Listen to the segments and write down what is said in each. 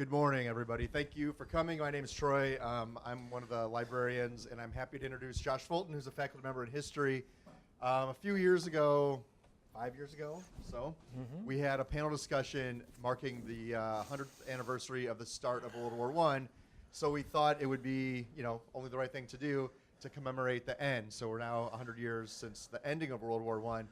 Good morning, everybody. Thank you for coming. My name is Troy. I'm one of the librarians, and I'm happy to introduce Josh Fulton, who's a faculty member in history. A few years ago, 5 years ago, we had a panel discussion marking the 100th anniversary of the start of World War I. So we thought it would be, only the right thing to do to commemorate the end. So we're now 100 years since the ending of World War I,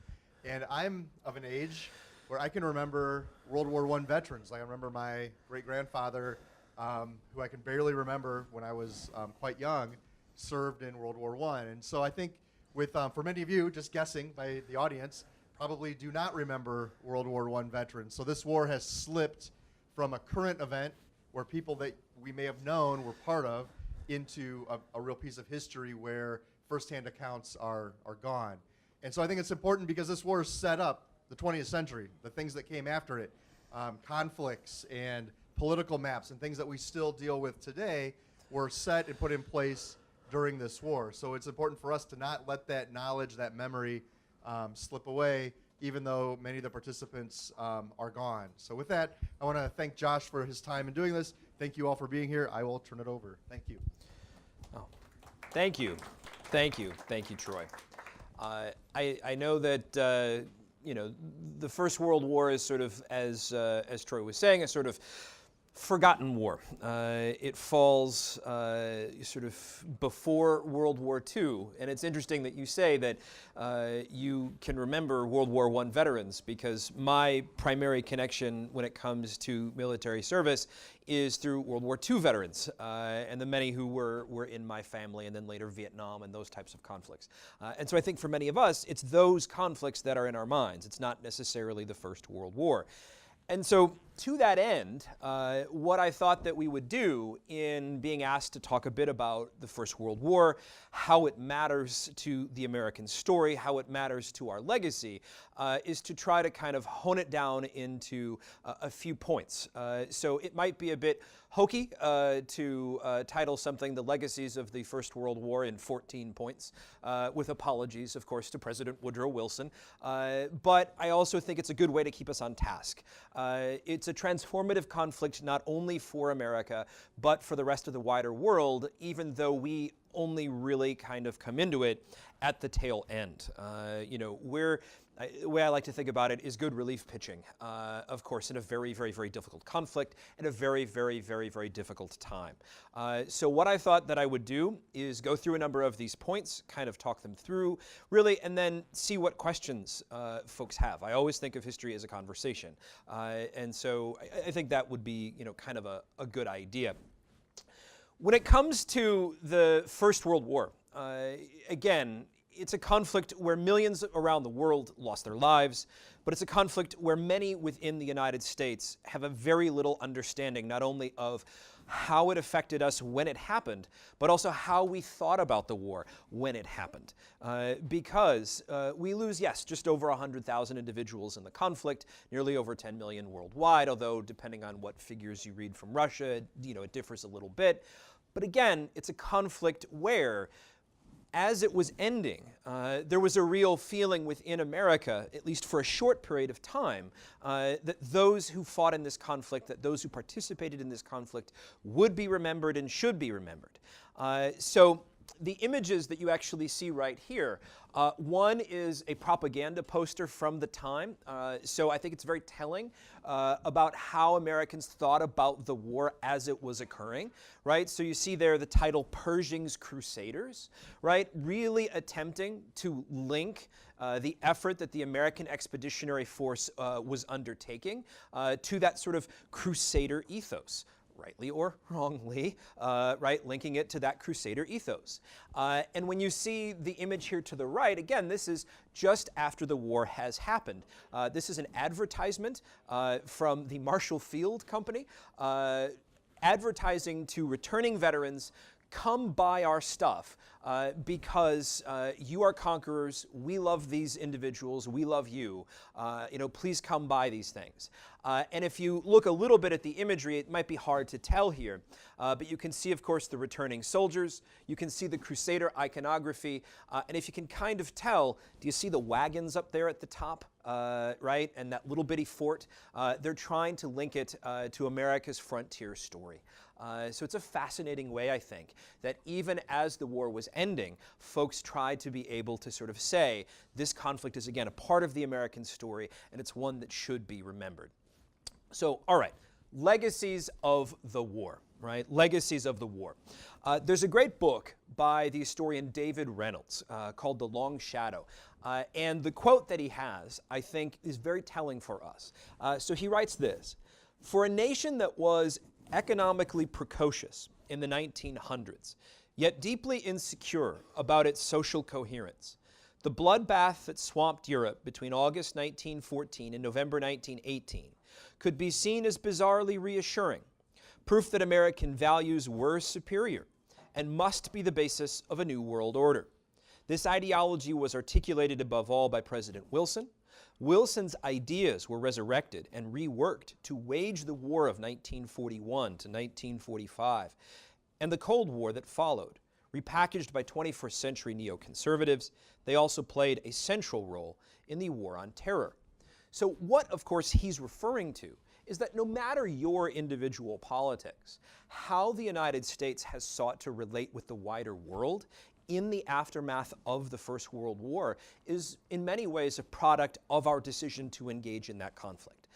and I'm of an age where I can remember World War I veterans. Like I remember my great-grandfather, who I can barely remember when I was quite young, served in World War I. And so I think for many of you, just guessing by the audience, probably do not remember World War I veterans. So this war has slipped from a current event where people that we may have known were part of into a real piece of history where firsthand accounts are gone. And so I think it's important because this war set up the 20th century, the things that came after it, conflicts and political maps and things that we still deal with today were set and put in place during this war. So it's important for us to not let that knowledge, that memory slip away, even though many of the participants are gone. So with that, I want to thank Josh for his time in doing this. Thank you all for being here. I will turn it over. Thank you. Oh, thank you. Thank you. Thank you, Troy. I know that the First World War is sort of, as Troy was saying, a sort of forgotten war. It falls sort of before World War II, and it's interesting that you say that you can remember World War I veterans, because my primary connection when it comes to military service is through World War II veterans, and the many who were in my family, and then later Vietnam and those types of conflicts. And so I think for many of us, it's those conflicts that are in our minds. It's not necessarily the First World War. And so to that end, what I thought that we would do in being asked to talk a bit about the First World War, how it matters to the American story, how it matters to our legacy, is to try to kind of hone it down into a few points. So it might be a bit hokey to title something "The Legacies of the First World War" in 14 points, with apologies, of course, to President Woodrow Wilson. But I also think it's a good way to keep us on task. It's a transformative conflict not only for America, but for the rest of the wider world, even though we only really kind of come into it at the tail end. The way I like to think about it is good relief pitching, of course, in a very, very, very difficult conflict at a very, very, very, very difficult time. So what I thought that I would do is go through a number of these points, kind of talk them through, really, and then see what questions folks have. I always think of history as a conversation, and so I think that would be, kind of a good idea. When it comes to the First World War, again, it's a conflict where millions around the world lost their lives, but it's a conflict where many within the United States have a very little understanding not only of how it affected us when it happened, but also how we thought about the war when it happened. Because we lose, yes, just over 100,000 individuals in the conflict, nearly over 10 million worldwide, although depending on what figures you read from Russia, it differs a little bit. But again, it's a conflict where, as it was ending, there was a real feeling within America, at least for a short period of time, that those who fought in this conflict, that those who participated in this conflict would be remembered and should be remembered. So the images that you actually see right here, one is a propaganda poster from the time. So I think it's very telling about how Americans thought about the war as it was occurring, right? So you see there the title Pershing's Crusaders, right? Really attempting to link the effort that the American Expeditionary Force was undertaking to that sort of crusader ethos. Rightly or wrongly, right, linking it to that crusader ethos. And when you see the image here to the right, again, this is just after the war has happened. This is an advertisement from the Marshall Field Company, advertising to returning veterans, come buy our stuff because you are conquerors. We love these individuals. We love you. Please come buy these things. And if you look a little bit at the imagery, it might be hard to tell here. But you can see, of course, the returning soldiers. You can see the Crusader iconography. And if you can kind of tell, do you see the wagons up there at the top, right? And that little bitty fort? They're trying to link it to America's frontier story. So it's a fascinating way, I think, that even as the war was ending, folks tried to be able to sort of say, this conflict is, again, a part of the American story, and it's one that should be remembered. So, all right, legacies of the war, right? Legacies of the war. There's a great book by the historian David Reynolds called The Long Shadow. And the quote that he has, I think, is very telling for us. So he writes this: "For a nation that was economically precocious in the 1900s, yet deeply insecure about its social coherence, the bloodbath that swamped Europe between August 1914 and November 1918 could be seen as bizarrely reassuring, proof that American values were superior and must be the basis of a new world order. This ideology was articulated above all by President Wilson. Wilson's ideas were resurrected and reworked to wage the war of 1941 to 1945 and the Cold War that followed. Repackaged by 21st century neoconservatives, they also played a central role in the war on terror." So what, of course, he's referring to is that no matter your individual politics, how the United States has sought to relate with the wider world in the aftermath of the First World War is in many ways a product of our decision to engage in that conflict.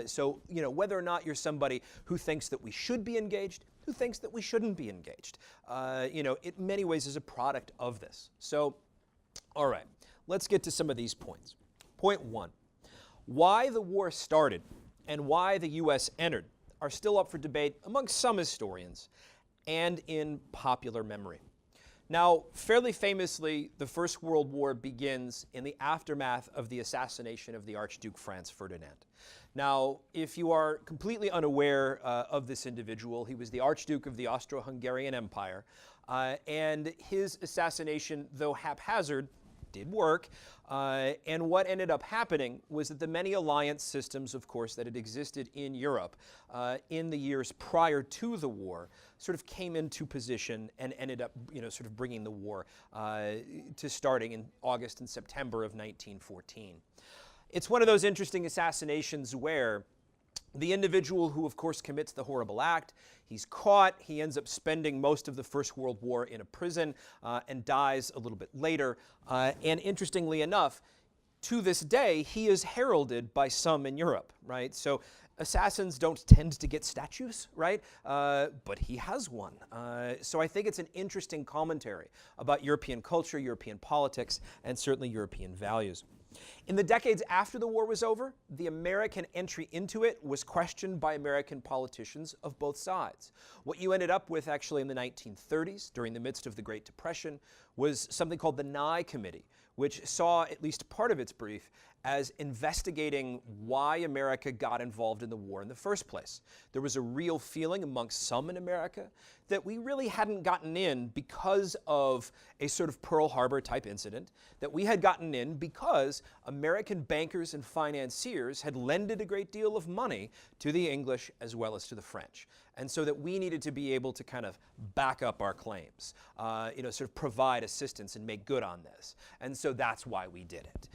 So, whether or not you're somebody who thinks that we should be engaged, who thinks that we shouldn't be engaged, it in many ways is a product of this. So, all right, let's get to some of these points. Point one, why the war started and why the U.S. entered are still up for debate amongst some historians and in popular memory. Now, fairly famously, the First World War begins in the aftermath of the assassination of the Archduke Franz Ferdinand. Now, if you are completely unaware of this individual, he was the Archduke of the Austro-Hungarian Empire, and his assassination, though haphazard, did work. And what ended up happening was that the many alliance systems, of course, that had existed in Europe in the years prior to the war sort of came into position and ended up, sort of bringing the war to starting in August and September of 1914. It's one of those interesting assassinations where the individual who, of course, commits the horrible act, he's caught, he ends up spending most of the First World War in a prison and dies a little bit later. And interestingly enough, to this day, he is heralded by some in Europe, right? So assassins don't tend to get statues, right? But he has one. So I think it's an interesting commentary about European culture, European politics, and certainly European values. In the decades after the war was over, the American entry into it was questioned by American politicians of both sides. What you ended up with actually in the 1930s, during the midst of the Great Depression, was something called the Nye Committee, which saw at least part of its brief as investigating why America got involved in the war in the first place. There was a real feeling amongst some in America that we really hadn't gotten in because of a sort of Pearl Harbor type incident, that we had gotten in because American bankers and financiers had lended a great deal of money to the English as well as to the French. And so that we needed to be able to kind of back up our claims, sort of provide assistance and make good on this. And so that's why we did it.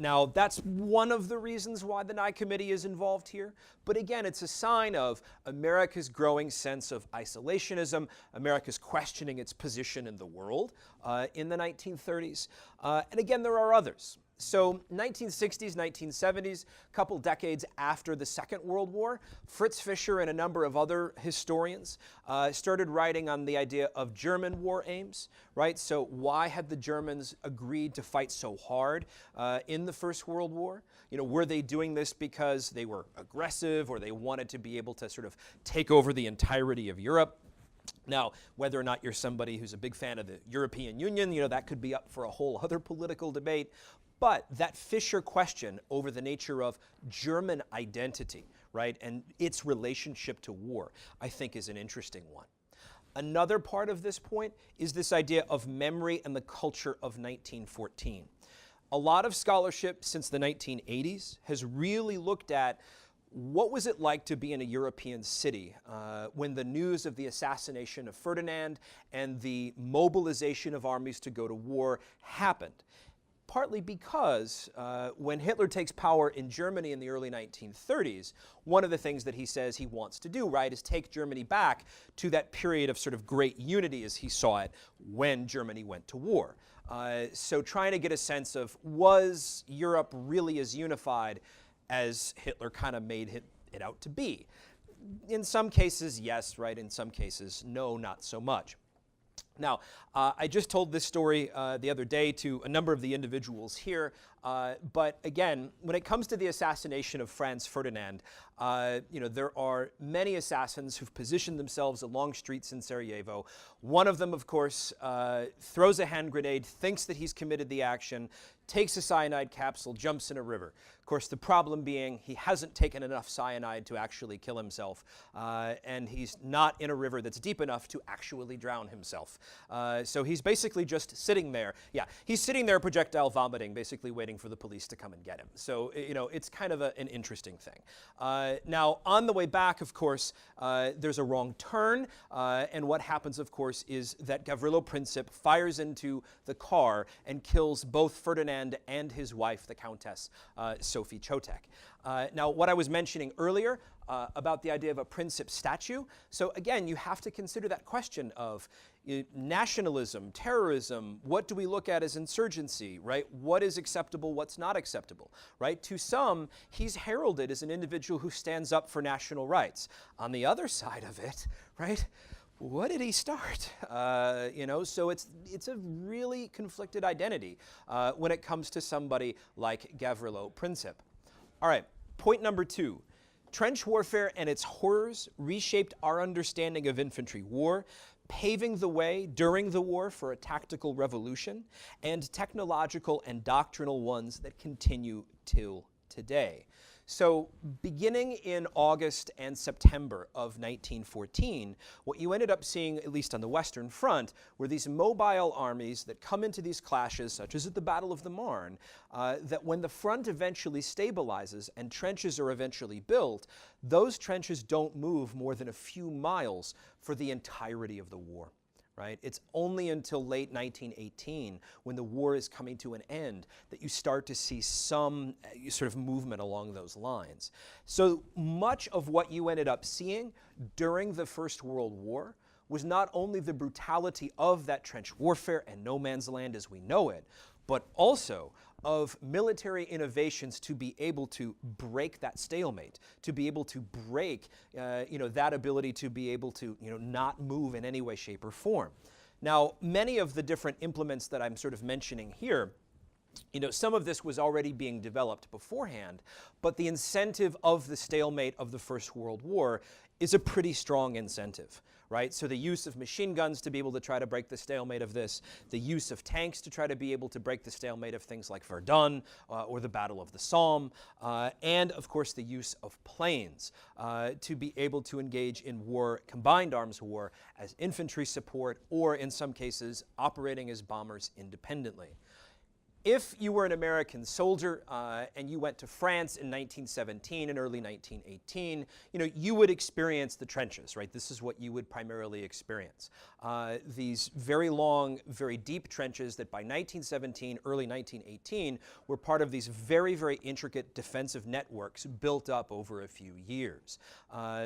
Now, that's one of the reasons why the Nye Committee is involved here. But again, it's a sign of America's growing sense of isolationism, America's questioning its position in the world in the 1930s. And again, there are others. So 1960s, 1970s, a couple decades after the Second World War, Fritz Fischer and a number of other historians started writing on the idea of German war aims, right? So why had the Germans agreed to fight so hard in the First World War? Were they doing this because they were aggressive or they wanted to be able to sort of take over the entirety of Europe? Now, whether or not you're somebody who's a big fan of the European Union, that could be up for a whole other political debate. But that Fischer question over the nature of German identity, right, and its relationship to war, I think is an interesting one. Another part of this point is this idea of memory and the culture of 1914. A lot of scholarship since the 1980s has really looked at what was it like to be in a European city when the news of the assassination of Ferdinand and the mobilization of armies to go to war happened? Partly because when Hitler takes power in Germany in the early 1930s, one of the things that he says he wants to do, right, is take Germany back to that period of sort of great unity as he saw it when Germany went to war. So trying to get a sense of, was Europe really as unified as Hitler kind of made it out to be? In some cases, yes, right? In some cases, no, not so much. Now, I just told this story the other day to a number of the individuals here, but again, when it comes to the assassination of Franz Ferdinand, there are many assassins who've positioned themselves along streets in Sarajevo. One of them, of course, throws a hand grenade, thinks that he's committed the action, takes a cyanide capsule, jumps in a river. Of course, the problem being he hasn't taken enough cyanide to actually kill himself, and he's not in a river that's deep enough to actually drown himself. So he's basically just sitting there. Yeah, he's sitting there projectile vomiting, basically waiting for the police to come and get him. So, it's kind of an interesting thing. Now, on the way back, of course, there's a wrong turn, and what happens, of course, is that Gavrilo Princip fires into the car and kills both Ferdinand and his wife, the Countess Sophie Chotek. Now, what I was mentioning earlier about the idea of a Princip statue, so again, you have to consider that question of nationalism, terrorism, what do we look at as insurgency, right? What is acceptable, what's not acceptable, right? To some, he's heralded as an individual who stands up for national rights. On the other side of it, right, what did he start? So it's a really conflicted identity when it comes to somebody like Gavrilo Princip. All right, point number 2. Trench warfare and its horrors reshaped our understanding of infantry war, paving the way during the war for a tactical revolution and technological and doctrinal ones that continue till today. So beginning in August and September of 1914, what you ended up seeing, at least on the Western Front, were these mobile armies that come into these clashes, such as at the Battle of the Marne, that when the front eventually stabilizes and trenches are eventually built, those trenches don't move more than a few miles for the entirety of the war. Right? It's only until late 1918, when the war is coming to an end, that you start to see some sort of movement along those lines. So much of what you ended up seeing during the First World War was not only the brutality of that trench warfare and no man's land as we know it, but also of military innovations to be able to break that stalemate, to be able to break that ability to be able to not move in any way, shape, or form. Now, many of the different implements that I'm sort of mentioning here, some of this was already being developed beforehand, but the incentive of the stalemate of the First World War is a pretty strong incentive. Right? So the use of machine guns to be able to try to break the stalemate of this, the use of tanks to try to be able to break the stalemate of things like Verdun or the Battle of the Somme, and of course the use of planes to be able to engage in war, combined arms war, as infantry support or in some cases operating as bombers independently. If you were an American soldier and you went to France in 1917 and early 1918, you would experience the trenches, right? This is what you would primarily experience. These very long, very deep trenches that by 1917, early 1918, were part of these very, very intricate defensive networks built up over a few years,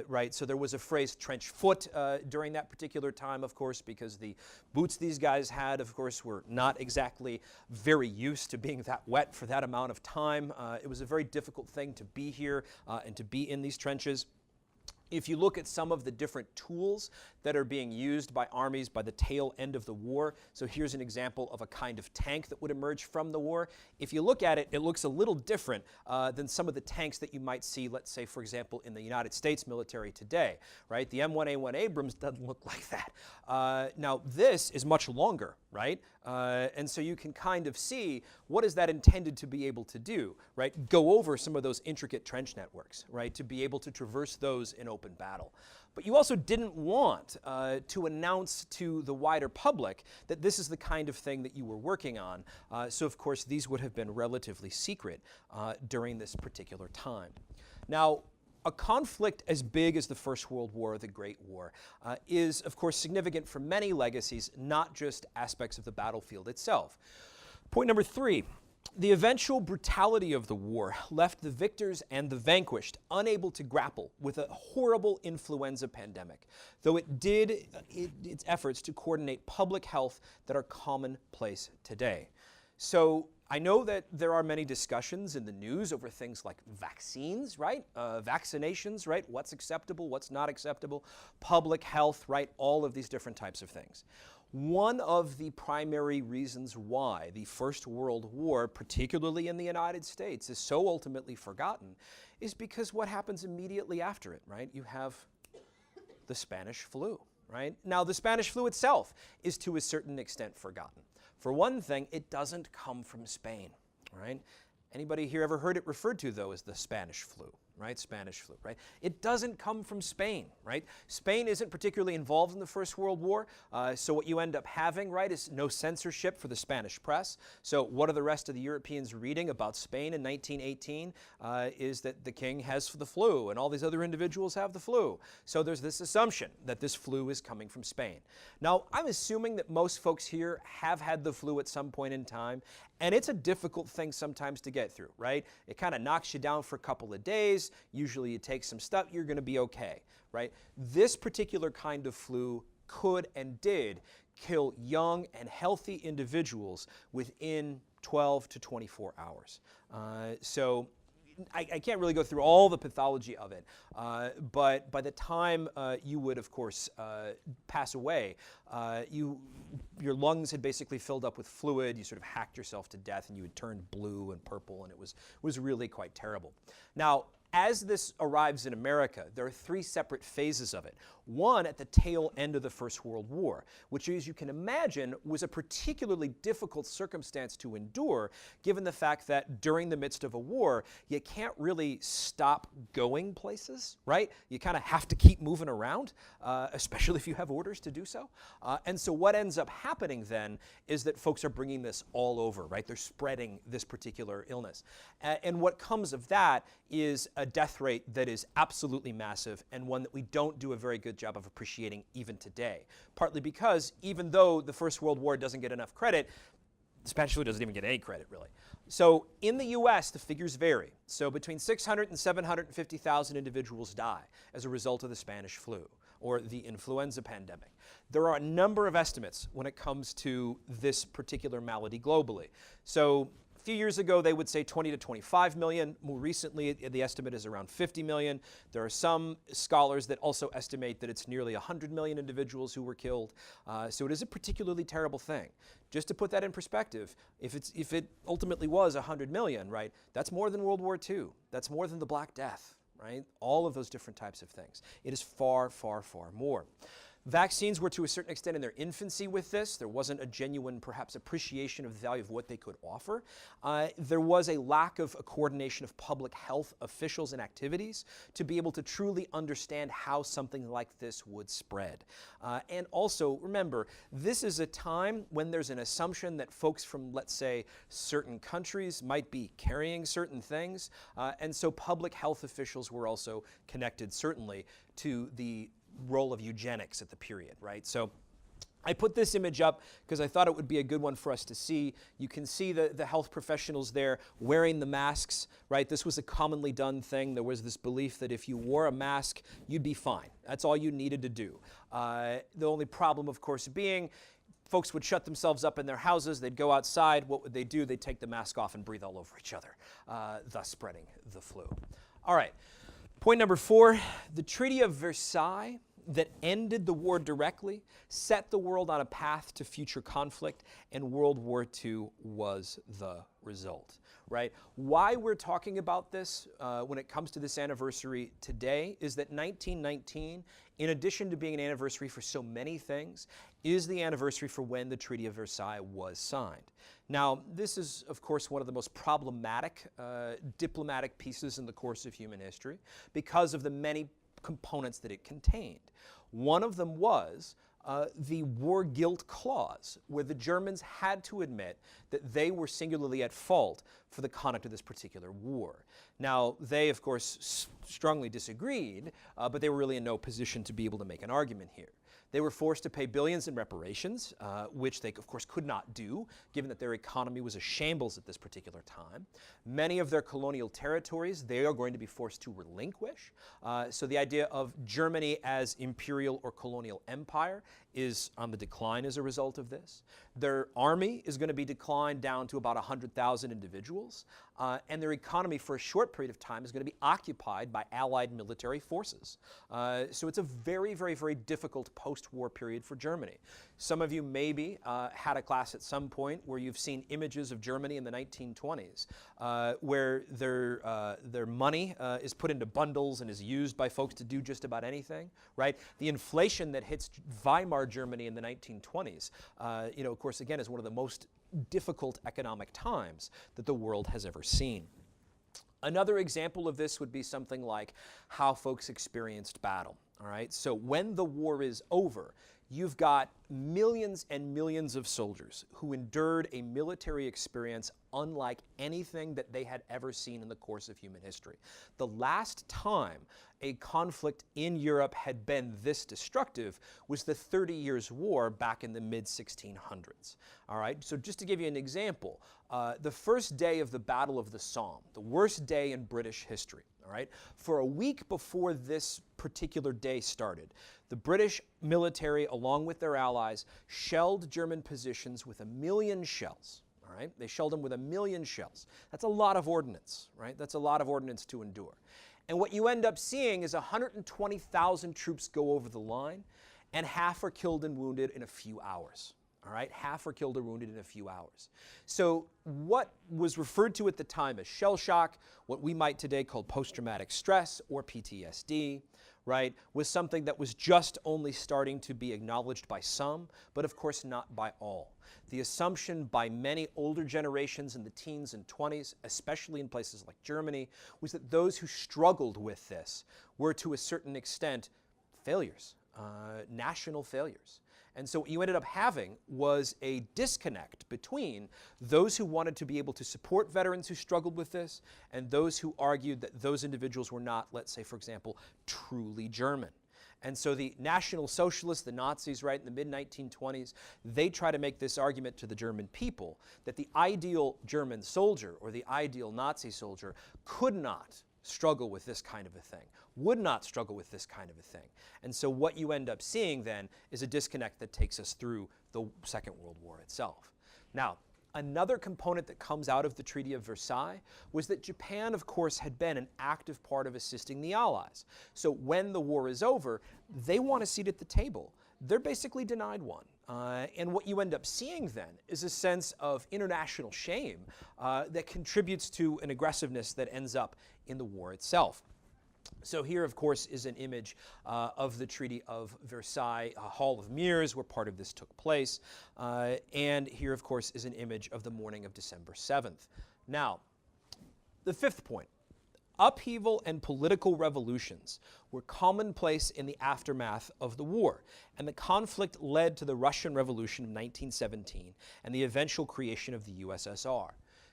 right? So there was a phrase trench foot during that particular time, of course, because the boots these guys had, of course, were not exactly very used to being that wet for that amount of time. It was a very difficult thing to be here and to be in these trenches. If you look at some of the different tools that are being used by armies by the tail end of the war, so here's an example of a kind of tank that would emerge from the war. If you look at it, it looks a little different than some of the tanks that you might see, let's say, for example, in the United States military today, right? The M1A1 Abrams doesn't look like that. Now, this is much longer, right? And so you can kind of see what is that intended to be able to do, right? Go over some of those intricate trench networks, right? To be able to traverse those in open battle. But you also didn't want to announce to the wider public that this is the kind of thing that you were working on. So of course, these would have been relatively secret during this particular time. Now, a conflict as big as the First World War or the Great War is, of course, significant for many legacies, not just aspects of the battlefield itself. Point number 3. The eventual brutality of the war left the victors and the vanquished unable to grapple with a horrible influenza pandemic, though it did its efforts to coordinate public health that are commonplace today. So I know that there are many discussions in the news over things like vaccines, right? Vaccinations, right? What's acceptable, what's not acceptable, public health, right? All of these different types of things. One of the primary reasons why the First World War, particularly in the United States, is so ultimately forgotten is because what happens immediately after it, right? You have the Spanish flu, right? Now, the Spanish flu itself is to a certain extent forgotten. For one thing, it doesn't come from Spain, right? Anybody here ever heard it referred to, though, as the Spanish flu, right? Spanish flu, right? It doesn't come from Spain, right? Spain isn't particularly involved in the First World War, so what you end up having, right, is no censorship for the Spanish press. So what are the rest of the Europeans reading about Spain in 1918 is that the king has the flu and all these other individuals have the flu. So there's this assumption that this flu is coming from Spain. Now, I'm assuming that most folks here have had the flu at some point in time, and it's a difficult thing sometimes to get through, right? It kind of knocks you down for a couple of days. Usually you take some stuff, you're going to be okay, right? This particular kind of flu could and did kill young and healthy individuals within 12 to 24 hours. So I can't really go through all the pathology of it, but by the time you would, of course, pass away, your lungs had basically filled up with fluid, you sort of hacked yourself to death, and you had turned blue and purple, and it was really quite terrible. Now, as this arrives in America, there are 3 separate phases of it. One at the tail end of the First World War, which, as you can imagine, was a particularly difficult circumstance to endure, given the fact that during the midst of a war, you can't really stop going places, right? You kind of have to keep moving around, especially if you have orders to do so. And so what ends up happening then is that folks are bringing this all over, right? They're spreading this particular illness. And what comes of that is a death rate that is absolutely massive and one that we don't do a very good job of appreciating even today. Partly because even though the First World War doesn't get enough credit, the Spanish flu doesn't even get any credit, really. So in the US, the figures vary. So between 600 and 750,000 individuals die as a result of the Spanish flu or the influenza pandemic. There are a number of estimates when it comes to this particular malady globally. So a few years ago, they would say 20 to 25 million. More recently, the estimate is around 50 million. There are some scholars that also estimate that it's nearly 100 million individuals who were killed. So it is a particularly terrible thing. Just to put that in perspective, if it ultimately was 100 million, right, that's more than World War II. That's more than the Black Death, right? All of those different types of things. It is far, far, far more. Vaccines were to a certain extent in their infancy with this. There wasn't a genuine, perhaps, appreciation of the value of what they could offer. There was a lack of a coordination of public health officials and activities to be able to truly understand how something like this would spread. And also, remember, this is a time when there's an assumption that folks from, let's say, certain countries might be carrying certain things. And so public health officials were also connected, certainly, to the role of eugenics at the period, right? So I put this image up because I thought it would be a good one for us to see. You can see the health professionals there wearing the masks, right? This was a commonly done thing. There was this belief that if you wore a mask, you'd be fine. That's all you needed to do. The only problem, of course, being folks would shut themselves up in their houses. They'd go outside. What would they do? They'd take the mask off and breathe all over each other, thus spreading the flu. All right. Point number 4, the Treaty of Versailles that ended the war directly set the world on a path to future conflict, and World War II was the result, right? Why we're talking about this when it comes to this anniversary today is that 1919, in addition to being an anniversary for so many things, is the anniversary for when the Treaty of Versailles was signed. Now, this is, of course, one of the most problematic diplomatic pieces in the course of human history because of the many components that it contained. One of them was the war guilt clause, where the Germans had to admit that they were singularly at fault for the conduct of this particular war. Now, they, of course, strongly disagreed, but they were really in no position to be able to make an argument here. They were forced to pay billions in reparations, which they, of course, could not do, given that their economy was a shambles at this particular time. Many of their colonial territories they are going to be forced to relinquish. So the idea of Germany as imperial or colonial empire is on the decline as a result of this. Their army is going to be declined down to about 100,000 individuals, and their economy for a short period of time is going to be occupied by Allied military forces. So it's a very, very, very difficult post-war period for Germany. Some of you maybe had a class at some point where you've seen images of Germany in the 1920s, where their money is put into bundles and is used by folks to do just about anything, right? The inflation that hits Weimar Germany in the 1920s, of course, again, is one of the most difficult economic times that the world has ever seen. Another example of this would be something like how folks experienced battle, all right? So when the war is over, you've got millions and millions of soldiers who endured a military experience unlike anything that they had ever seen in the course of human history. The last time a conflict in Europe had been this destructive was the 30 Years' War back in the mid-1600s. All right, so just to give you an example, the first day of the Battle of the Somme, the worst day in British history, all right, for a week before this particular day started, the British military, along with their allies, shelled German positions with 1 million shells. All right, they shelled them with 1 million shells. That's a lot of ordnance, right? That's a lot of ordnance to endure. And what you end up seeing is 120,000 troops go over the line, and half are killed and wounded in a few hours. All right, half are killed or wounded in a few hours. So what was referred to at the time as shell shock, what we might today call post-traumatic stress or PTSD, right, was something that was just only starting to be acknowledged by some, but of course not by all. The assumption by many older generations in the teens and 20s, especially in places like Germany, was that those who struggled with this were to a certain extent failures, national failures. And so what you ended up having was a disconnect between those who wanted to be able to support veterans who struggled with this and those who argued that those individuals were not, let's say, for example, truly German. And so the National Socialists, the Nazis, right, in the mid-1920s, they try to make this argument to the German people that the ideal German soldier or the ideal Nazi soldier could not struggle with this kind of a thing, would not struggle with this kind of a thing. And so what you end up seeing then is a disconnect that takes us through the Second World War itself. Now, another component that comes out of the Treaty of Versailles was that Japan, of course, had been an active part of assisting the Allies. So when the war is over, they want a seat at the table. They're basically denied one. And what you end up seeing then is a sense of international shame that contributes to an aggressiveness that ends up in the war itself. So here, of course, is an image of the Treaty of Versailles, Hall of Mirrors, where part of this took place. And here, of course, is an image of the morning of December 7th. Now, the fifth point. Upheaval and political revolutions were commonplace in the aftermath of the war, and the conflict led to the Russian Revolution of 1917 and the eventual creation of the USSR.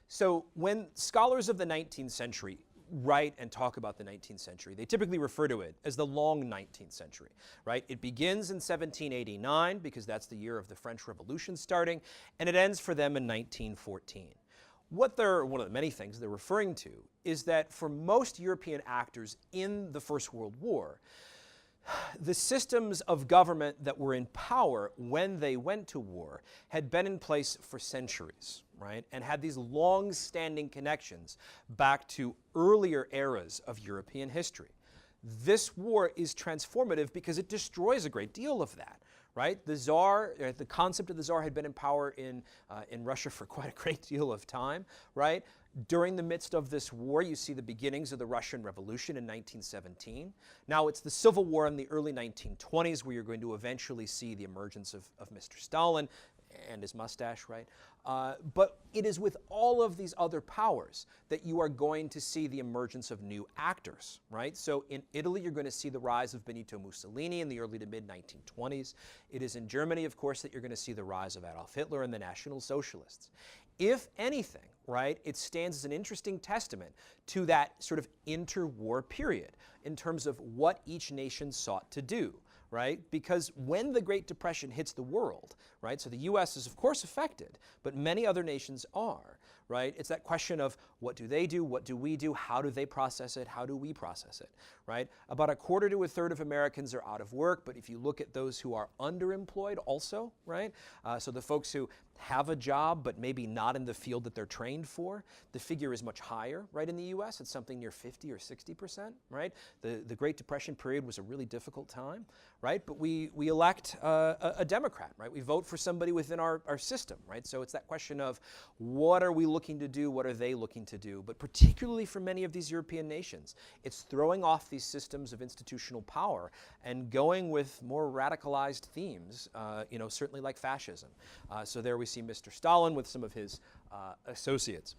So when scholars of the 19th century write and talk about the 19th century, they typically refer to it as the long 19th century, right? It begins in 1789 because that's the year of the French Revolution starting, and it ends for them in 1914. One of the many things they're referring to is that for most European actors in the First World War, the systems of government that were in power when they went to war had been in place for centuries, right? And had these long-standing connections back to earlier eras of European history. This war is transformative because it destroys a great deal of that. Right? The Tsar, the concept of the Tsar had been in power in Russia for quite a great deal of time, right? During the midst of this war, you see the beginnings of the Russian Revolution in 1917. Now it's the Civil War in the early 1920s where you're going to eventually see the emergence of Mr. Stalin and his mustache, right? But it is with all of these other powers that you are going to see the emergence of new actors, right? So in Italy, you're going to see the rise of Benito Mussolini in the early to mid-1920s. It is in Germany, of course, that you're going to see the rise of Adolf Hitler and the National Socialists. if anything, right, it stands as an interesting testament to that sort of interwar period in terms of what each nation sought to do, right? Because when the Great Depression hits the world, right, so the U.S. is of course affected, but many other nations are, right? It's that question of what do they do, what do we do, how do they process it, how do we process it, right? About a quarter to a third of Americans are out of work, but if you look at those who are underemployed also, right? So the folks who have a job but maybe not in the field that they're trained for, the figure is much higher, right? In the U.S., it's something near 50 or 60%, right? The Great Depression period was a really difficult time, right? But we elect a Democrat, right? We vote for somebody within our system, right? So it's that question of what are we looking to do, what are they looking to do? But particularly for many of these European nations, it's throwing off these systems of institutional power and going with more radicalized themes, certainly like fascism. So there we see Mr. Stalin with some of his associates.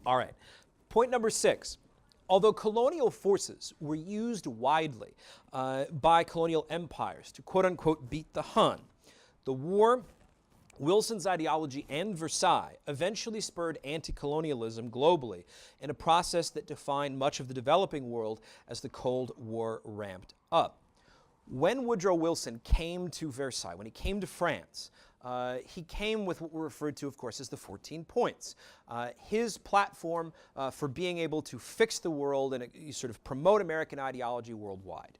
All right, point number 6. Although colonial forces were used widely by colonial empires to quote-unquote beat the Hun, the war, Wilson's ideology, and Versailles eventually spurred anti-colonialism globally in a process that defined much of the developing world as the Cold War ramped up. When Woodrow Wilson came to Versailles, when he came to France, he came with what were referred to, of course, as the 14 points. His platform for being able to fix the world and sort of promote American ideology worldwide.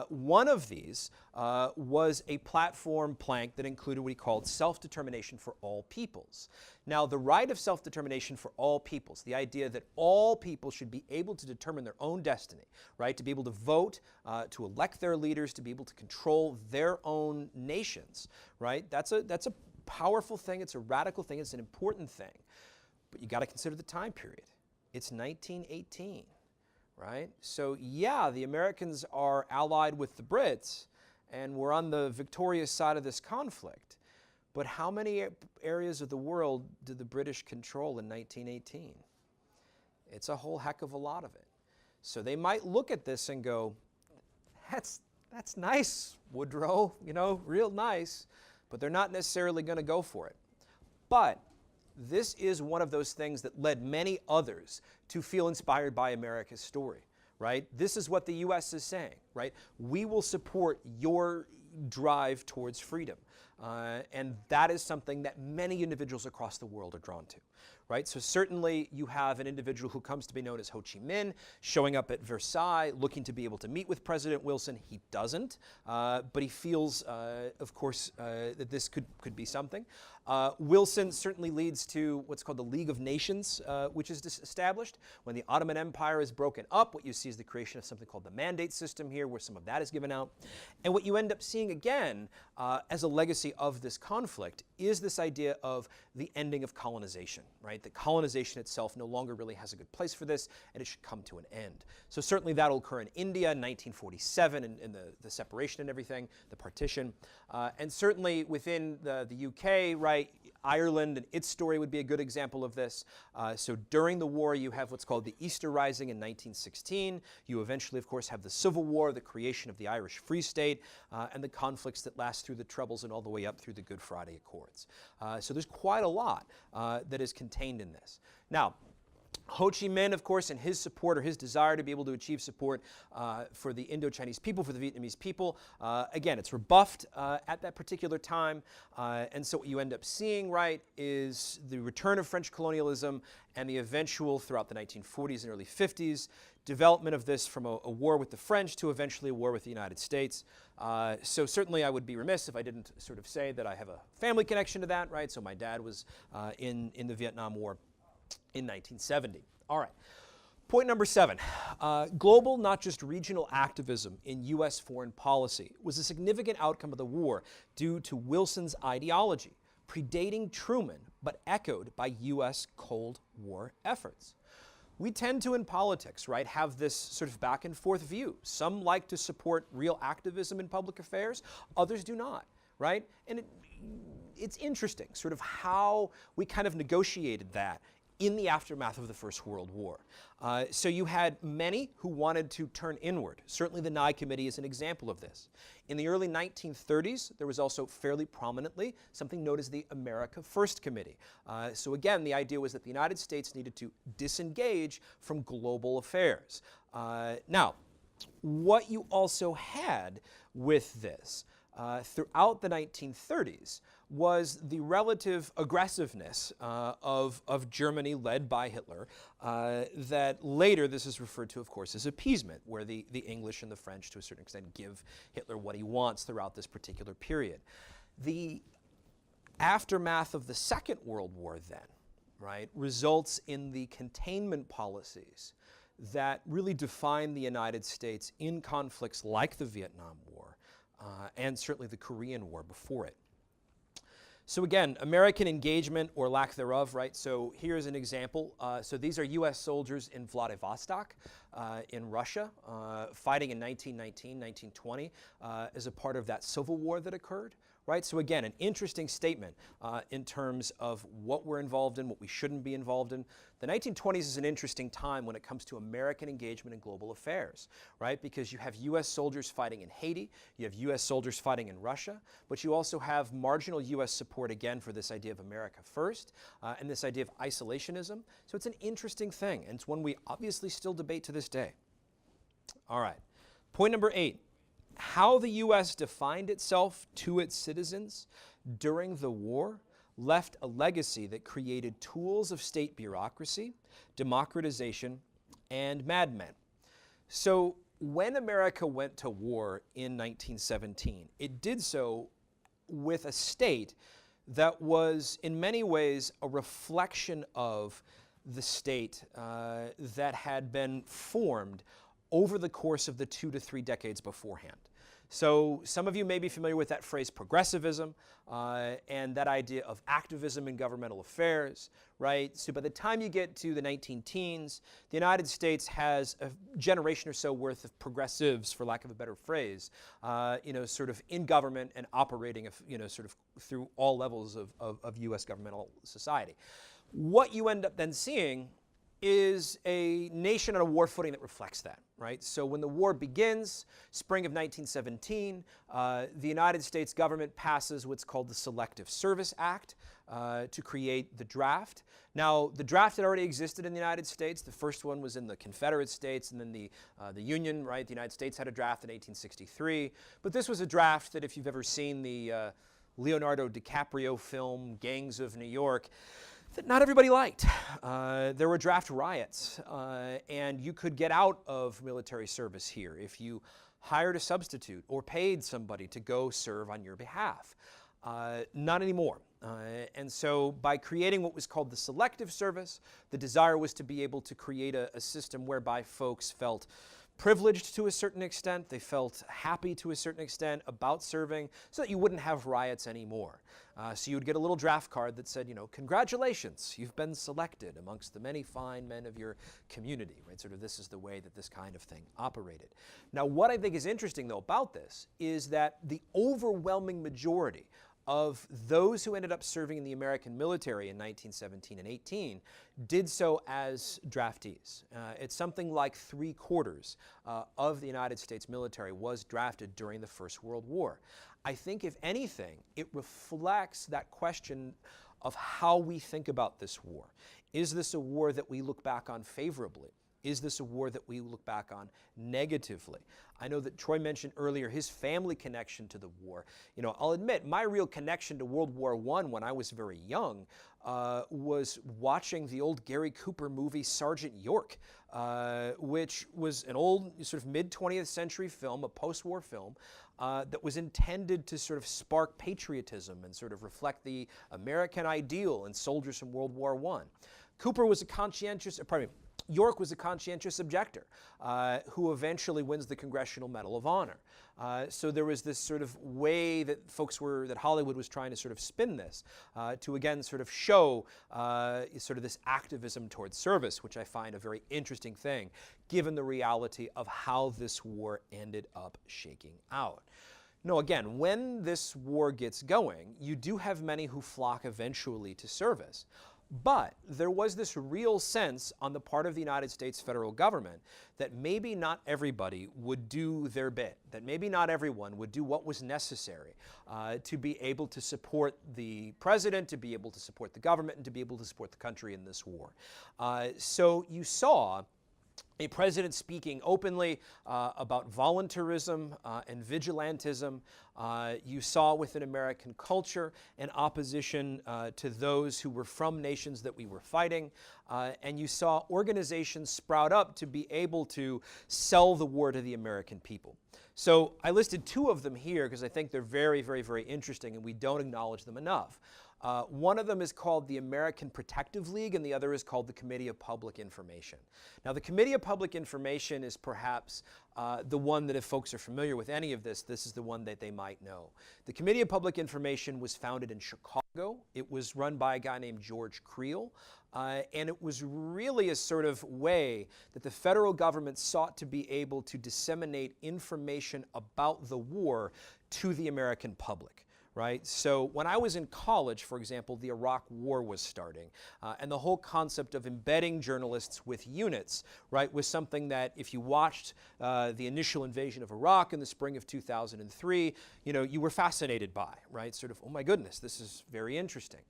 One of these was a platform plank that included what he called self-determination for all peoples. Now, the right of self-determination for all peoples, the idea that all people should be able to determine their own destiny, right, to be able to vote, to elect their leaders, to be able to control their own nations, right, that's a powerful thing, it's a radical thing, it's an important thing. But you got to consider the time period. It's 1918, right? So yeah, the Americans are allied with the Brits, and we're on the victorious side of this conflict. But how many areas of the world did the British control in 1918? It's a whole heck of a lot of it. So they might look at this and go, that's nice, Woodrow, real nice, but they're not necessarily going to go for it. But this is one of those things that led many others to feel inspired by America's story, right? This is what the U.S. is saying, right? We will support your drive towards freedom. And that is something that many individuals across the world are drawn to, right? So certainly you have an individual who comes to be known as Ho Chi Minh showing up at Versailles looking to be able to meet with President Wilson. He doesn't, but he feels, of course, that this could be something. Wilson certainly leads to what's called the League of Nations, which is established. When the Ottoman Empire is broken up, what you see is the creation of something called the mandate system here, where some of that is given out. And what you end up seeing again, as a legacy of this conflict, is this idea of the ending of colonization, right? That colonization itself no longer really has a good place for this, and it should come to an end. So certainly that'll occur in India in 1947, in the separation and everything, the partition. And certainly within the UK, right, Ireland and its story would be a good example of this. So during the war, you have what's called the Easter Rising in 1916. You eventually, of course, have the Civil War, the creation of the Irish Free State, and the conflicts that last through the Troubles and all the way up through the Good Friday Accords. So there's quite a lot that is contained in this. Now, Ho Chi Minh, of course, and his support or his desire to be able to achieve support for the Indo-Chinese people, for the Vietnamese people, again, it's rebuffed at that particular time. And so what you end up seeing, right, is the return of French colonialism and the eventual, throughout the 1940s and early 50s, development of this from a war with the French to eventually a war with the United States. So certainly I would be remiss if I didn't sort of say that I have a family connection to that, right? So my dad was in the Vietnam War in 1970. All right. Point number 7. Global, not just regional activism in U.S. foreign policy was a significant outcome of the war due to Wilson's ideology, predating Truman, but echoed by U.S. Cold War efforts. We tend to, in politics, right, have this sort of back and forth view. Some like to support real activism in public affairs, others do not, right? And it's interesting, sort of how we kind of negotiated that in the aftermath of the First World War. So you had many who wanted to turn inward. Certainly the Nye Committee is an example of this. In the early 1930s, there was also fairly prominently something known as the America First Committee. So again, the idea was that the United States needed to disengage from global affairs. Now, what you also had with this throughout the 1930s was the relative aggressiveness of Germany led by Hitler that later this is referred to, of course, as appeasement, where the English and the French, to a certain extent, give Hitler what he wants throughout this particular period. The aftermath of the Second World War then, right, results in the containment policies that really define the United States in conflicts like the Vietnam War and certainly the Korean War before it. So again, American engagement or lack thereof, right? So here's an example. So these are U.S. soldiers in Vladivostock in Russia fighting in 1919, 1920 as a part of that civil war that occurred, right? So again, an interesting statement in terms of what we're involved in, what we shouldn't be involved in. The 1920s is an interesting time when it comes to American engagement in global affairs, right? Because you have U.S. soldiers fighting in Haiti, you have U.S. soldiers fighting in Russia, but you also have marginal U.S. support again for this idea of America first and this idea of isolationism. So it's an interesting thing, and it's one we obviously still debate to this day. All right, point number 8. How the U.S. defined itself to its citizens during the war left a legacy that created tools of state bureaucracy, democratization, and madmen. So when America went to war in 1917, it did so with a state that was in many ways a reflection of the state that had been formed over the course of the 2 to 3 decades beforehand. So some of you may be familiar with that phrase progressivism and that idea of activism in governmental affairs, right? So by the time you get to the 19-teens, the United States has a generation or so worth of progressives, for lack of a better phrase, sort of in government and operating, sort of through all levels of U.S. governmental society. What you end up then seeing is a nation on a war footing that reflects that, right? So when the war begins, spring of 1917, the United States government passes what's called the Selective Service Act to create the draft. Now, the draft had already existed in the United States. The first one was in the Confederate States, and then the Union, right? The United States had a draft in 1863. But this was a draft that, if you've ever seen the Leonardo DiCaprio film, Gangs of New York, that not everybody liked. There were draft riots, and you could get out of military service here if you hired a substitute or paid somebody to go serve on your behalf. Not anymore. And so by creating what was called the Selective Service, the desire was to be able to create a system whereby folks felt privileged to a certain extent, they felt happy to a certain extent about serving, so that you wouldn't have riots anymore. So you would get a little draft card that said, congratulations, you've been selected amongst the many fine men of your community, right? Sort of this is the way that this kind of thing operated. Now, what I think is interesting, though, about this is that the overwhelming majority of those who ended up serving in the American military in 1917 and 18 did so as draftees. It's something like 3/4 of the United States military was drafted during the First World War. I think, if anything, it reflects that question of how we think about this war. Is this a war that we look back on favorably? Is this a war that we look back on negatively? I know that Troy mentioned earlier his family connection to the war. I'll admit, my real connection to World War I when I was very young was watching the old Gary Cooper movie Sergeant York, which was an old sort of mid-20th century film, a post-war film, that was intended to sort of spark patriotism and sort of reflect the American ideal in soldiers from World War I. Cooper was a York was a conscientious objector who eventually wins the Congressional Medal of Honor. So there was this sort of way that that Hollywood was trying to sort of spin this to again sort of show sort of this activism towards service, which I find a very interesting thing, given the reality of how this war ended up shaking out. No, again, when this war gets going, you do have many who flock eventually to service. But there was this real sense on the part of the United States federal government that maybe not everybody would do their bit, that maybe not everyone would do what was necessary to be able to support the president, to be able to support the government, and to be able to support the country in this war. So you saw a president speaking openly about voluntarism and vigilantism. You saw within American culture an opposition to those who were from nations that we were fighting. And you saw organizations sprout up to be able to sell the war to the American people. So I listed two of them here because I think they're very, very, very interesting and we don't acknowledge them enough. One of them is called the American Protective League, and the other is called the Committee of Public Information. Now, the Committee of Public Information is perhaps the one that if folks are familiar with any of this, this is the one that they might know. The Committee of Public Information was founded in Chicago. It was run by a guy named George Creel. And it was really a sort of way that the federal government sought to be able to disseminate information about the war to the American public. Right? So when I was in college, for example, the Iraq War was starting. And the whole concept of embedding journalists with units, right, was something that if you watched the initial invasion of Iraq in the spring of 2003, you were fascinated by, right? Sort of, oh my goodness, this is very interesting.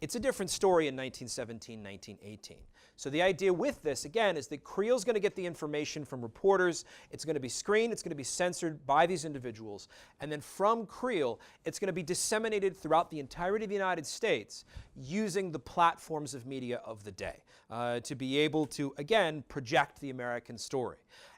It's a different story in 1917, 1918. So the idea with this, again, is that Creel's going to get the information from reporters. It's going to be screened. It's going to be censored by these individuals. And then from Creel, it's going to be disseminated throughout the entirety of the United States using the platforms of media of the day to be able to, again, project the American story.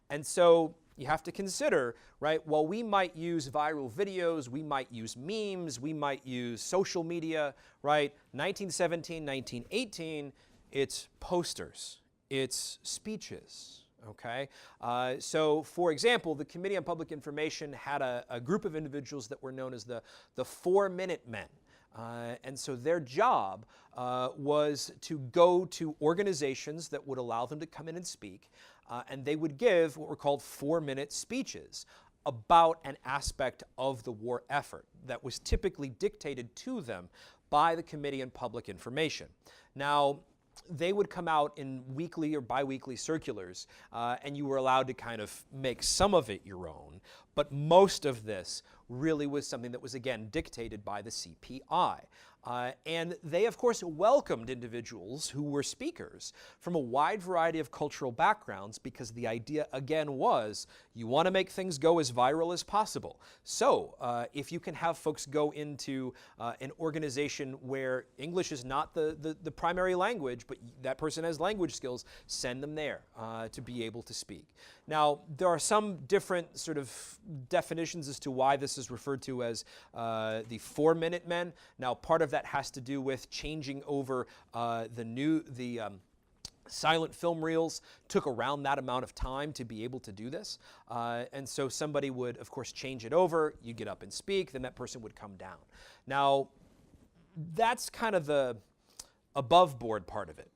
And so you have to consider, right, while we might use viral videos, we might use memes, we might use social media, right, 1917, 1918, it's posters, it's speeches, okay? So, for example, the Committee on Public Information had a group of individuals that were known as the 4-Minute Men. And so their job was to go to organizations that would allow them to come in and speak, and they would give what were called 4-minute speeches about an aspect of the war effort that was typically dictated to them by the Committee on Public Information. Now, they would come out in weekly or biweekly circulars, and you were allowed to kind of make some of it your own, but most of this really was something that was, again, dictated by the CPI. And they, of course, welcomed individuals who were speakers from a wide variety of cultural backgrounds because the idea, again, was you want to make things go as viral as possible. So if you can have folks go into an organization where English is not the primary language, but that person has language skills, send them there to be able to speak. Now, there are some different sort of definitions as to why this is referred to as the 4-Minute Men. Now, part of that has to do with changing over the silent film reels took around that amount of time to be able to do this. And so somebody would, of course, change it over. You get up and speak, then that person would come down. Now, that's kind of the above board part of it.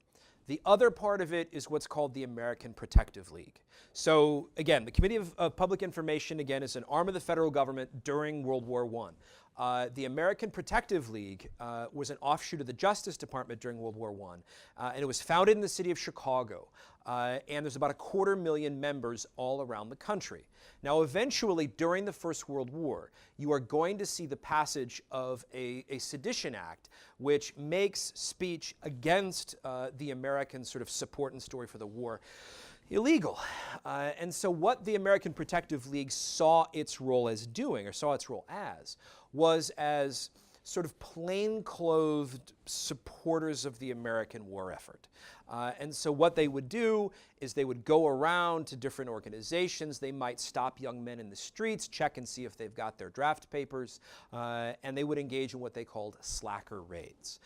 The other part of it is what's called the American Protective League. So again, the Committee of Public Information, again, is an arm of the federal government during World War I. The American Protective League was an offshoot of the Justice Department during World War I, and it was founded in the city of Chicago. And there's about 250,000 members all around the country. Now, eventually, during the First World War, you are going to see the passage of a Sedition Act, which makes speech against the American sort of support and story for the war illegal. And so what the American Protective League saw its role as doing, or saw its role as, was as sort of plain-clothed supporters of the American war effort. And so what they would do is they would go around to different organizations. They might stop young men in the streets, check and see if they've got their draft papers, and they would engage in what they called slacker raids.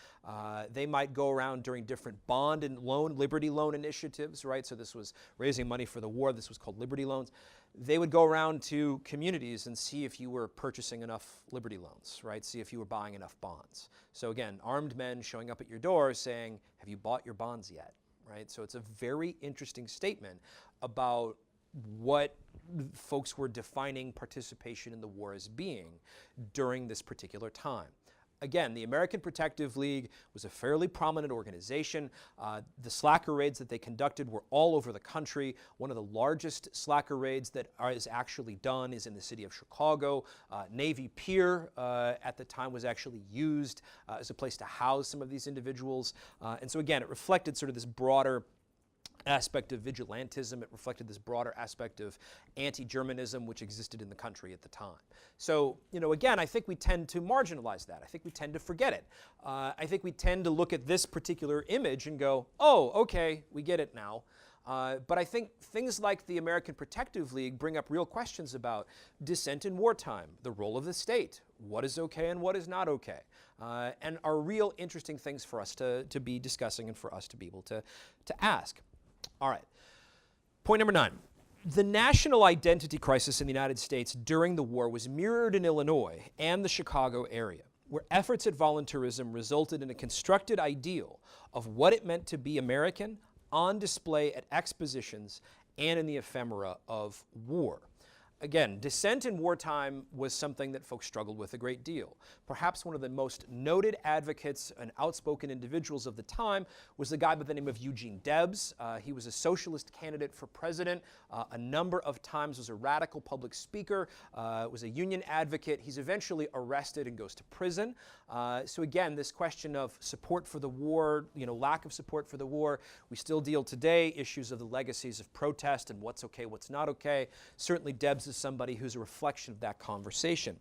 They might go around during different bond and loan, Liberty Loan initiatives, right? So this was raising money for the war. This was called Liberty Loans. They would go around to communities and see if you were purchasing enough Liberty Loans, right? See if you were buying enough bonds. So again, armed men showing up at your door saying, have you bought your bonds yet, right? So it's a very interesting statement about what folks were defining participation in the war as being during this particular time. again, the American Protective League was a fairly prominent organization. The slacker raids that they conducted were all over the country. One of the largest slacker raids that is actually done is in the city of Chicago. Navy Pier at the time was actually used as a place to house some of these individuals. And so again, it reflected sort of this broader aspect of vigilantism. It reflected this broader aspect of anti-Germanism which existed in the country at the time. So, again, I think we tend to marginalize that. I think we tend to forget it. I think we tend to look at this particular image and go, oh, okay, we get it now. But I think things like the American Protective League bring up real questions about dissent in wartime, the role of the state, what is okay and what is not okay, and are real interesting things for us to be discussing and for us to be able to ask. All right. Point number 9. The national identity crisis in the United States during the war was mirrored in Illinois and the Chicago area, where efforts at voluntarism resulted in a constructed ideal of what it meant to be American on display at expositions and in the ephemera of war. Again, dissent in wartime was something that folks struggled with a great deal. Perhaps one of the most noted advocates and outspoken individuals of the time was a guy by the name of Eugene Debs. He was a socialist candidate for president, a number of times was a radical public speaker, was a union advocate. He's eventually arrested and goes to prison. So again, this question of support for the war, lack of support for the war, we still deal today, issues of the legacies of protest and what's okay, what's not okay. Certainly Debs is somebody who's a reflection of that conversation.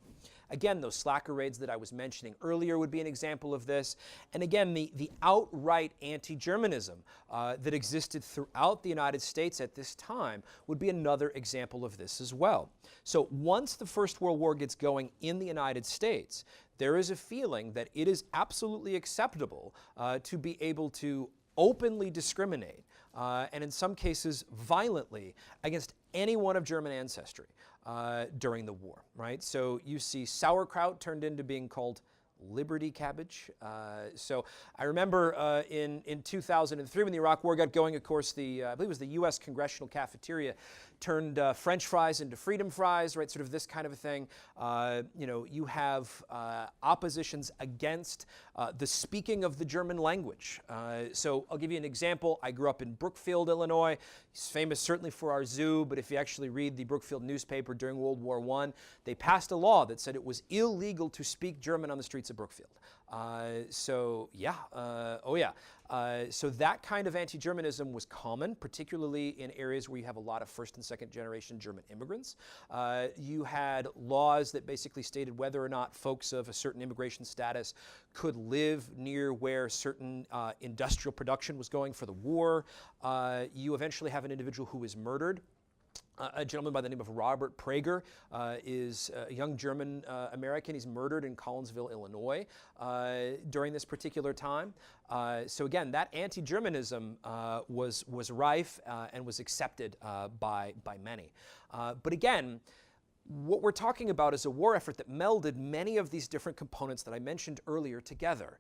Again, those slacker raids that I was mentioning earlier would be an example of this. And again, the outright anti-Germanism that existed throughout the United States at this time would be another example of this as well. So once the First World War gets going in the United States, there is a feeling that it is absolutely acceptable to be able to openly discriminate, and in some cases violently, against anyone of German ancestry during the war, right? So you see sauerkraut turned into being called Liberty cabbage. So I remember in 2003 when the Iraq War got going, of course, I believe it was the U.S. Congressional Cafeteria turned French fries into freedom fries, right? Sort of this kind of a thing. You have oppositions against the speaking of the German language. So I'll give you an example. I grew up in Brookfield, Illinois. It's famous certainly for our zoo, but if you actually read the Brookfield newspaper during World War I, they passed a law that said it was illegal to speak German on the streets of Brookfield. So that kind of anti-Germanism was common, particularly in areas where you have a lot of first and second generation German immigrants. You had laws that basically stated whether or not folks of a certain immigration status could live near where certain industrial production was going for the war. You eventually have an individual who is murdered. A gentleman by the name of Robert Prager is a young German American. He's murdered in Collinsville, Illinois during this particular time. So again, that anti-Germanism was rife and was accepted by many. But again, what we're talking about is a war effort that melded many of these different components that I mentioned earlier together.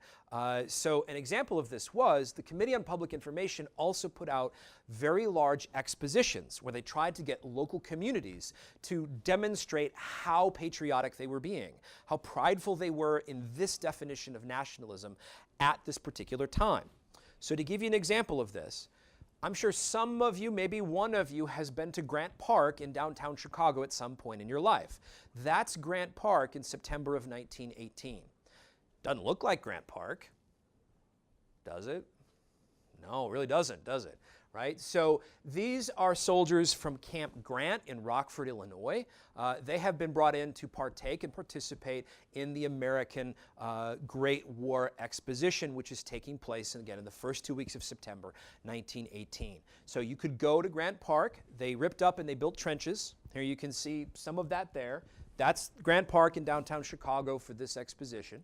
So an example of this was the Committee on Public Information also put out very large expositions where they tried to get local communities to demonstrate how patriotic they were being, how prideful they were in this definition of nationalism at this particular time. So to give you an example of this, I'm sure some of you, maybe one of you, has been to Grant Park in downtown Chicago at some point in your life. That's Grant Park in September of 1918. Doesn't look like Grant Park, does it? No, it really doesn't, does it? Right? So these are soldiers from Camp Grant in Rockford, Illinois. They have been brought in to partake and participate in the American Great War Exposition, which is taking place, again, in the first 2 weeks of September 1918. So you could go to Grant Park. They ripped up and they built trenches. Here you can see some of that there. That's Grant Park in downtown Chicago for this exposition.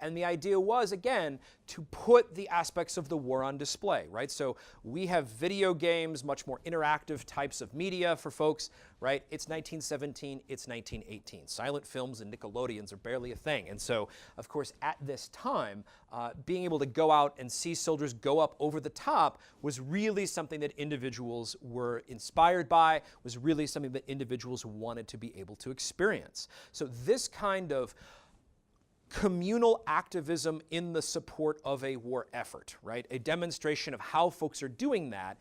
And the idea was, again, to put the aspects of the war on display, right? So we have video games, much more interactive types of media for folks, right? It's 1917, it's 1918. Silent films and Nickelodeons are barely a thing. And so, of course, at this time, being able to go out and see soldiers go up over the top was really something that individuals were inspired by, was really something that individuals wanted to be able to experience. So this kind of communal activism in the support of a war effort, right? A demonstration of how folks are doing that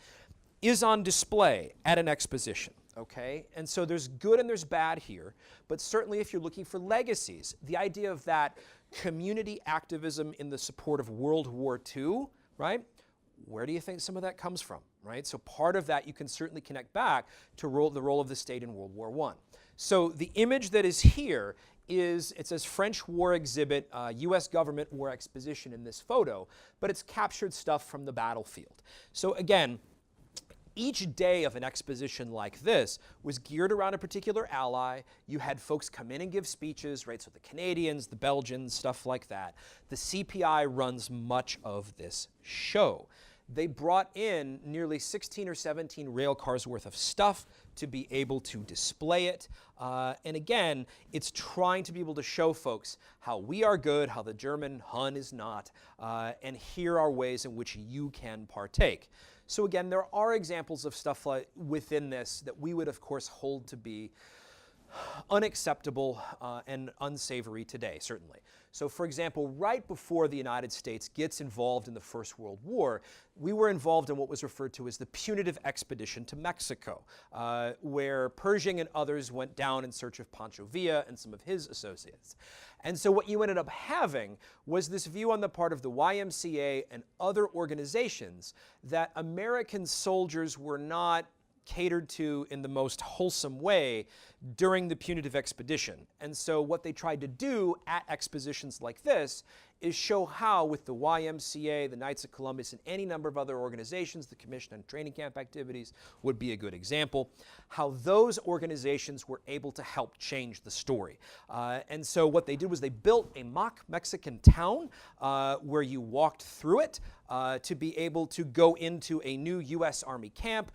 is on display at an exposition, okay? And so there's good and there's bad here, but certainly if you're looking for legacies, the idea of that community activism in the support of World War II, right? Where do you think some of that comes from, right? So part of that you can certainly connect back to the role of the state in World War I. So the image that is here is, it says French War Exhibit, U.S. Government War Exposition in this photo, but it's captured stuff from the battlefield. So again, each day of an exposition like this was geared around a particular ally. You had folks come in and give speeches, right? So the Canadians, the Belgians, stuff like that. The CPI runs much of this show. They brought in nearly 16 or 17 rail cars worth of stuff to be able to display it. And again, it's trying to be able to show folks how we are good, how the German Hun is not, and here are ways in which you can partake. So again, there are examples of stuff like within this that we would, of course, hold to be unacceptable and unsavory today, certainly. So for example, right before the United States gets involved in the First World War, we were involved in what was referred to as the punitive expedition to Mexico, where Pershing and others went down in search of Pancho Villa and some of his associates. And so what you ended up having was this view on the part of the YMCA and other organizations that American soldiers were not catered to in the most wholesome way during the punitive expedition. And so what they tried to do at expositions like this is show how, with the YMCA, the Knights of Columbus, and any number of other organizations, the Commission on Training Camp Activities would be a good example, how those organizations were able to help change the story. And so what they did was they built a mock Mexican town where you walked through it to be able to go into a new U.S. Army camp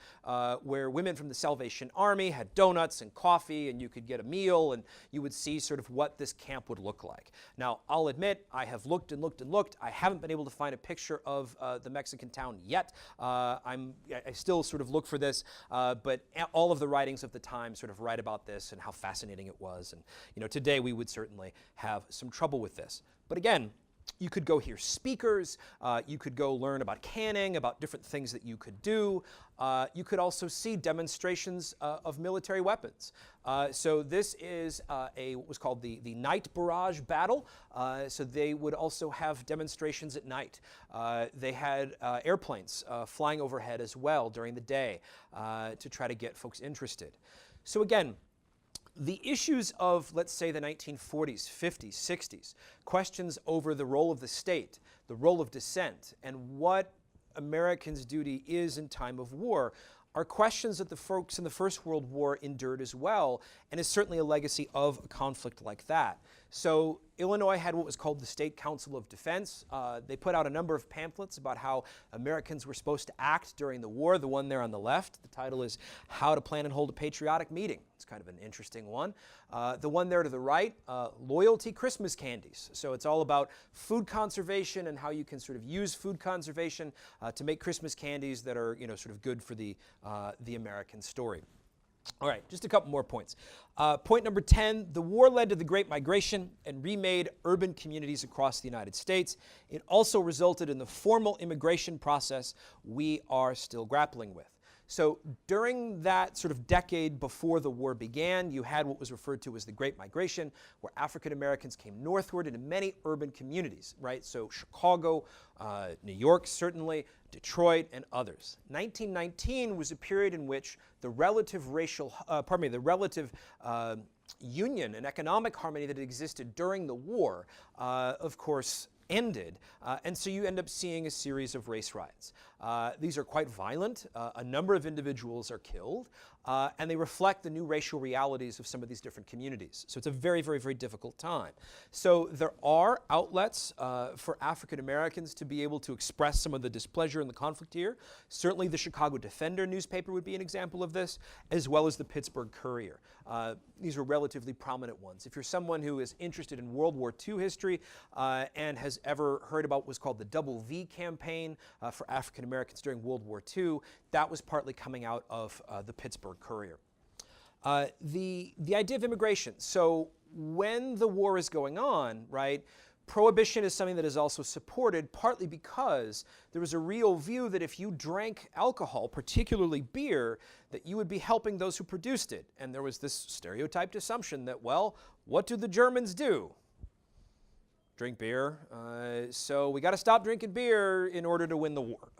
where women from the Salvation Army had donuts and coffee, and you could get a meal, and you would see sort of what this camp would look like. Now, I'll admit, I have looked and looked and looked. I haven't been able to find a picture of the Mexican town yet. I still sort of look for this, but all of the writings of the time sort of write about this and how fascinating it was. And you know, today we would certainly have some trouble with this. But again, you could go hear speakers, you could go learn about canning, about different things that you could do. You could also see demonstrations of military weapons. So this is what was called the night barrage battle. So they would also have demonstrations at night. They had airplanes flying overhead as well during the day to try to get folks interested. So again, the issues of, let's say, the 1940s, 50s, 60s, questions over the role of the state, the role of dissent, and what Americans' duty is in time of war are questions that the folks in the First World War endured as well, and is certainly a legacy of a conflict like that. So Illinois had what was called the State Council of Defense. They put out a number of pamphlets about how Americans were supposed to act during the war. The one there on the left, the title is How to Plan and Hold a Patriotic Meeting. It's kind of an interesting one. The one there to the right, Loyalty Christmas Candies. So it's all about food conservation and how you can sort of use food conservation to make Christmas candies that are, you know, sort of good for the American story. All right, just a couple more points. Point number 10, the war led to the Great Migration and remade urban communities across the United States. It also resulted in the formal immigration process we are still grappling with. So during that sort of decade before the war began, you had what was referred to as the Great Migration, where African Americans came northward into many urban communities, right? So Chicago, New York certainly, Detroit, and others. 1919 was a period in which the relative union and economic harmony that existed during the war, of course, ended, and so you end up seeing a series of race riots. These are quite violent. A number of individuals are killed, and they reflect the new racial realities of some of these different communities. So it's a very, very, very difficult time. So there are outlets for African Americans to be able to express some of the displeasure in the conflict here. Certainly the Chicago Defender newspaper would be an example of this, as well as the Pittsburgh Courier. These were relatively prominent ones. If you're someone who is interested in World War II history and has ever heard about what was called the Double V campaign for African Americans during World War II, that was partly coming out of the Pittsburgh Courier. The idea of immigration. So when the war is going on, right, Prohibition is something that is also supported partly because there was a real view that if you drank alcohol, particularly beer, that you would be helping those who produced it. And there was this stereotyped assumption that, well, what do the Germans do? Drink beer. So we got to stop drinking beer in order to win the war,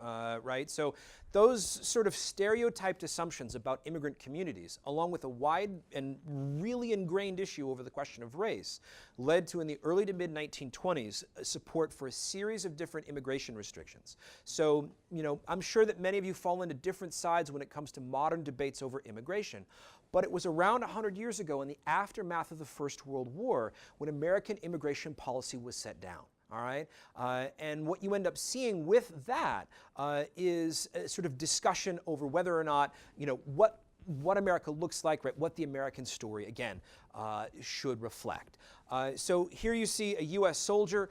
right? So those sort of stereotyped assumptions about immigrant communities, along with a wide and really ingrained issue over the question of race, led to, in the early to mid 1920s, support for a series of different immigration restrictions. So, I'm sure that many of you fall into different sides when it comes to modern debates over immigration. But it was around 100 years ago, in the aftermath of the First World War, when American immigration policy was set down. All right, and what you end up seeing with that is a sort of discussion over whether or not, what America looks like, right? What the American story, again, should reflect. So here you see a U.S. soldier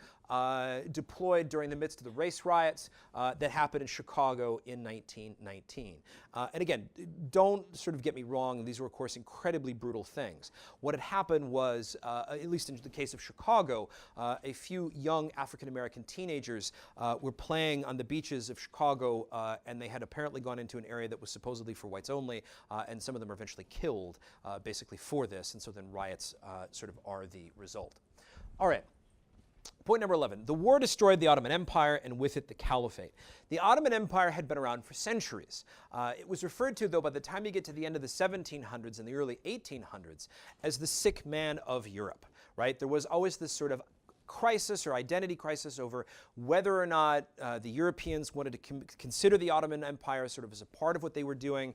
deployed during the midst of the race riots that happened in Chicago in 1919. And again, don't sort of get me wrong, these were of course incredibly brutal things. What had happened was, at least in the case of Chicago, a few young African-American teenagers were playing on the beaches of Chicago, and they had apparently gone into an area that was supposedly for whites only, and some of them were eventually killed basically for this, and so then riots sort of are the result. All right. Point number 11. The war destroyed the Ottoman Empire, and with it the Caliphate. The Ottoman Empire had been around for centuries. It was referred to, though, by the time you get to the end of the 1700s and the early 1800s, as the sick man of Europe, right? There was always this sort of crisis or identity crisis over whether or not the Europeans wanted to consider the Ottoman Empire sort of as a part of what they were doing.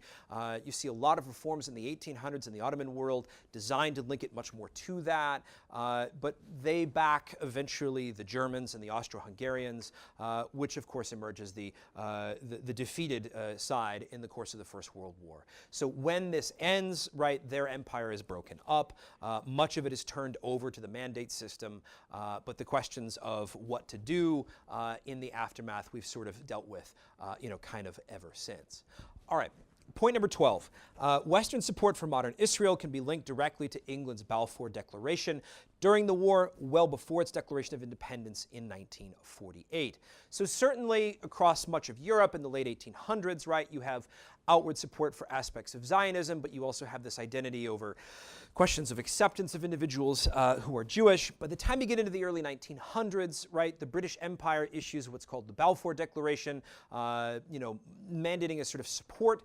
You see a lot of reforms in the 1800s in the Ottoman world designed to link it much more to that, but they back eventually the Germans and the Austro-Hungarians, which of course emerges the defeated side in the course of the First World War. So when this ends, right, their empire is broken up. Much of it is turned over to the mandate system, but the questions of what to do in the aftermath we've sort of dealt with, kind of ever since. All right. Point number 12. Western support for modern Israel can be linked directly to England's Balfour Declaration during the war, well before its declaration of independence in 1948. So certainly across much of Europe in the late 1800s, right, you have outward support for aspects of Zionism, but you also have this identity over questions of acceptance of individuals who are Jewish. By the time you get into the early 1900s, right, the British Empire issues what's called the Balfour Declaration, mandating a sort of support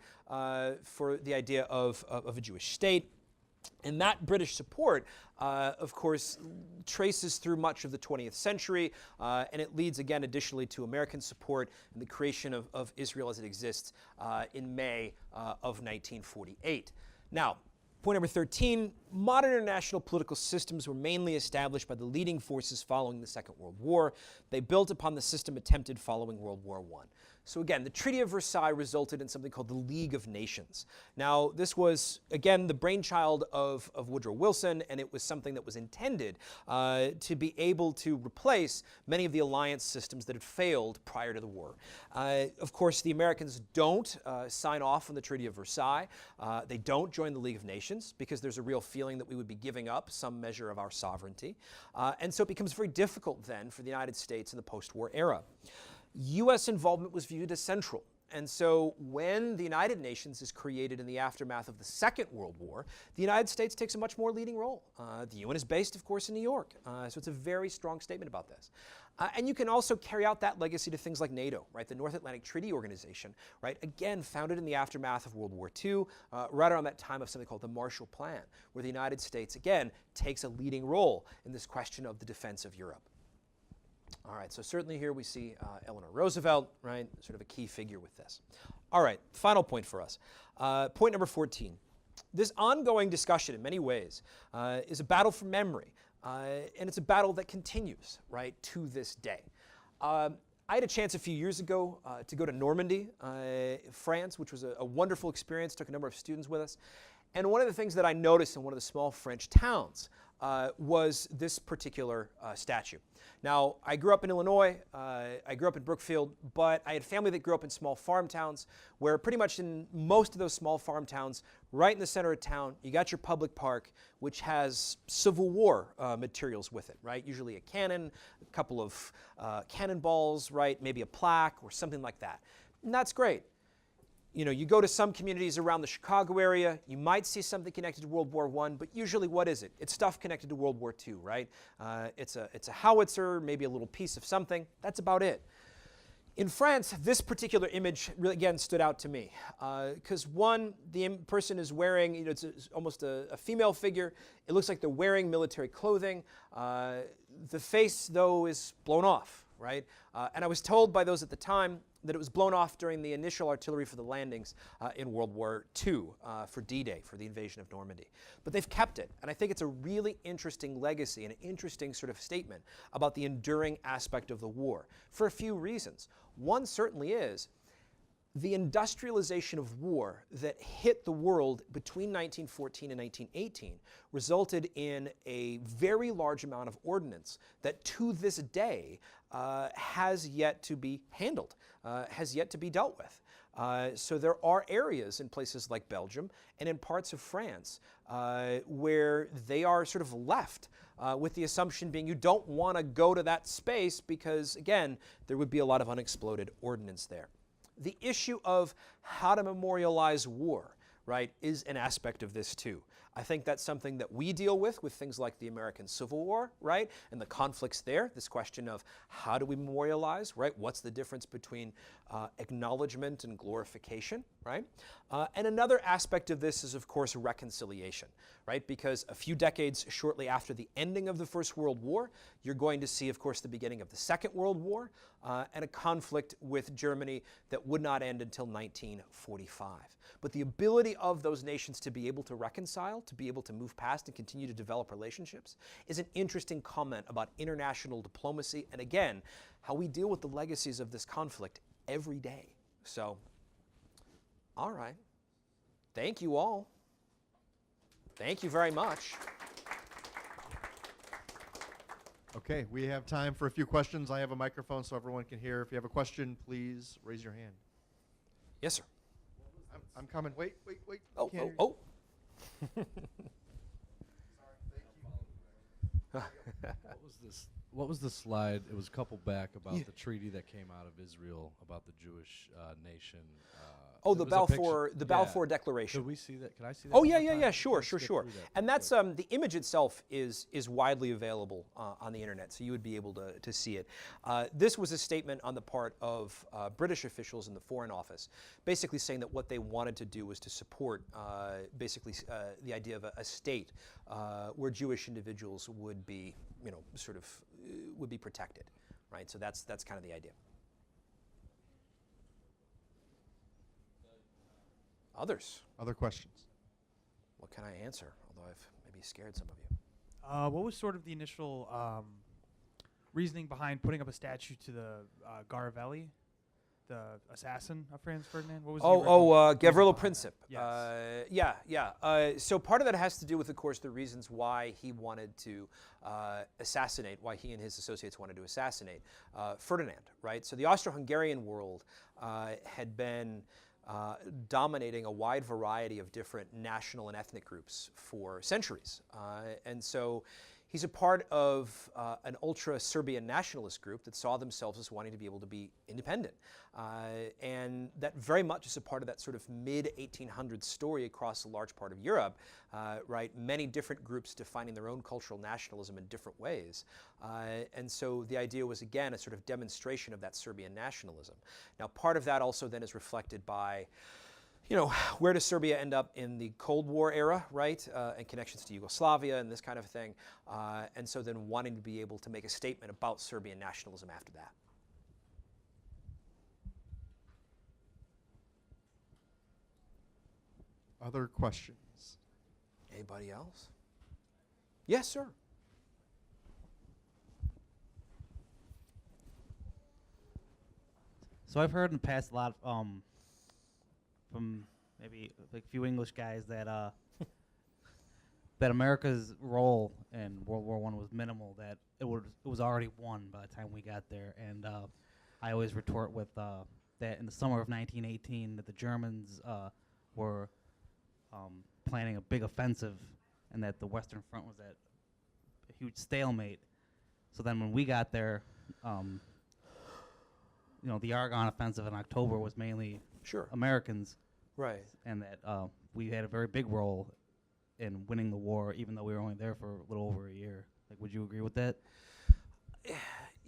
for the idea of a Jewish state. And that British support, of course, traces through much of the 20th century, and it leads, again, additionally to American support and the creation of Israel as it exists in May of 1948. Now, point number 13, modern international political systems were mainly established by the leading forces following the Second World War. They built upon the system attempted following World War I. So again, the Treaty of Versailles resulted in something called the League of Nations. Now, this was, again, the brainchild of Woodrow Wilson, and it was something that was intended to be able to replace many of the alliance systems that had failed prior to the war. Of course, the Americans don't sign off on the Treaty of Versailles. They don't join the League of Nations because there's a real feeling that we would be giving up some measure of our sovereignty. And so it becomes very difficult then for the United States in the post-war era. U.S. involvement was viewed as central. And so when the United Nations is created in the aftermath of the Second World War, the United States takes a much more leading role. The UN is based, of course, in New York. So it's a very strong statement about this. And you can also carry out that legacy to things like NATO, right? The North Atlantic Treaty Organization, right? Again, founded in the aftermath of World War II, right around that time of something called the Marshall Plan, where the United States, again, takes a leading role in this question of the defense of Europe. All right, so certainly here we see Eleanor Roosevelt, right, sort of a key figure with this. All right, final point for us. Point number 14. This ongoing discussion in many ways is a battle for memory, and it's a battle that continues, right, to this day. I had a chance a few years ago to go to Normandy, France, which was a wonderful experience, took a number of students with us. And one of the things that I noticed in one of the small French towns was this particular statue. Now, I grew up in Illinois, I grew up in Brookfield, but I had family that grew up in small farm towns where pretty much in most of those small farm towns, right in the center of town, you got your public park, which has Civil War materials with it, right? Usually a cannon, a couple of cannonballs, right? Maybe a plaque or something like that. And that's great. You know, you go to some communities around the Chicago area, you might see something connected to World War I, but usually what is it? It's stuff connected to World War II, right? It's a howitzer, maybe a little piece of something. That's about it. In France, this particular image really, again, stood out to me. Because one, the person is wearing, you know, it's almost a female figure. It looks like they're wearing military clothing. The face, though, is blown off, right? And I was told by those at the time that it was blown off during the initial artillery for the landings in World War II for D-Day, for the invasion of Normandy. But they've kept it, and I think it's a really interesting legacy and an interesting sort of statement about the enduring aspect of the war for a few reasons. One certainly is the industrialization of war that hit the world between 1914 and 1918 resulted in a very large amount of ordnance that to this day has yet to be handled, has yet to be dealt with. So there are areas in places like Belgium and in parts of France where they are sort of left with the assumption being you don't want to go to that space because, again, there would be a lot of unexploded ordnance there. The issue of how to memorialize war, right, is an aspect of this too. I think that's something that we deal with things like the American Civil War, right, and the conflicts there, this question of how do we memorialize, right, what's the difference between acknowledgement and glorification, right? And another aspect of this is, of course, reconciliation, right, because a few decades shortly after the ending of the First World War, you're going to see, of course, the beginning of the Second World War and a conflict with Germany that would not end until 1945. But the ability of those nations to be able to reconcile, to be able to move past and continue to develop relationships is an interesting comment about international diplomacy and, again, how we deal with the legacies of this conflict every day. So, all right. Thank you all. Thank you very much. Okay, we have time for a few questions. I have a microphone so everyone can hear. If you have a question, please raise your hand. Yes, sir. I'm coming. Wait. Oh. Sorry, thank you. What was the slide? It was a couple back about the treaty that came out of Israel about the Jewish nation. Oh, there the was a Balfour, picture. the Balfour Declaration. Could we see that? Can I see that? Oh, one yeah, more yeah, time? sure. Let's skip through that And real that's, quick. the image itself is widely available on the internet, so you would be able to see it. This was a statement on the part of British officials in the Foreign Office, basically saying that what they wanted to do was to support the idea of a state where Jewish individuals would be, would be protected, right? So that's kind of the idea. Others? Other questions? What can I answer? Although I've maybe scared some of you. What was sort of the initial reasoning behind putting up a statue to the Gavrilo, the assassin of Franz Ferdinand? What was the original reason Gavrilo behind Princip. that? Yes. So part of that has to do with, of course, the reasons why he wanted to assassinate, why he and his associates wanted to assassinate Ferdinand, right? So the Austro-Hungarian world had been dominating a wide variety of different national and ethnic groups for centuries. And so he's a part of an ultra-Serbian nationalist group that saw themselves as wanting to be able to be independent. And that very much is a part of that sort of mid-1800s story across a large part of Europe, right? Many different groups defining their own cultural nationalism in different ways. And so the idea was, again, a sort of demonstration of that Serbian nationalism. Now, part of that also then is reflected by where does Serbia end up in the Cold War era, right? And connections to Yugoslavia and this kind of thing. And so then wanting to be able to make a statement about Serbian nationalism after that. Other questions? Anybody else? Yes, sir. So I've heard in the past a lot from maybe like a few English guys that that America's role in World War I was minimal, that it was already won by the time we got there. And I always retort with that in the summer of 1918 that the Germans were planning a big offensive, and that the Western Front was at a huge stalemate. So then when we got there, the Argonne Offensive in October was mainly Sure. Americans, Right. and that we had a very big role in winning the war, even though we were only there for a little over a year. Like, would you agree with that?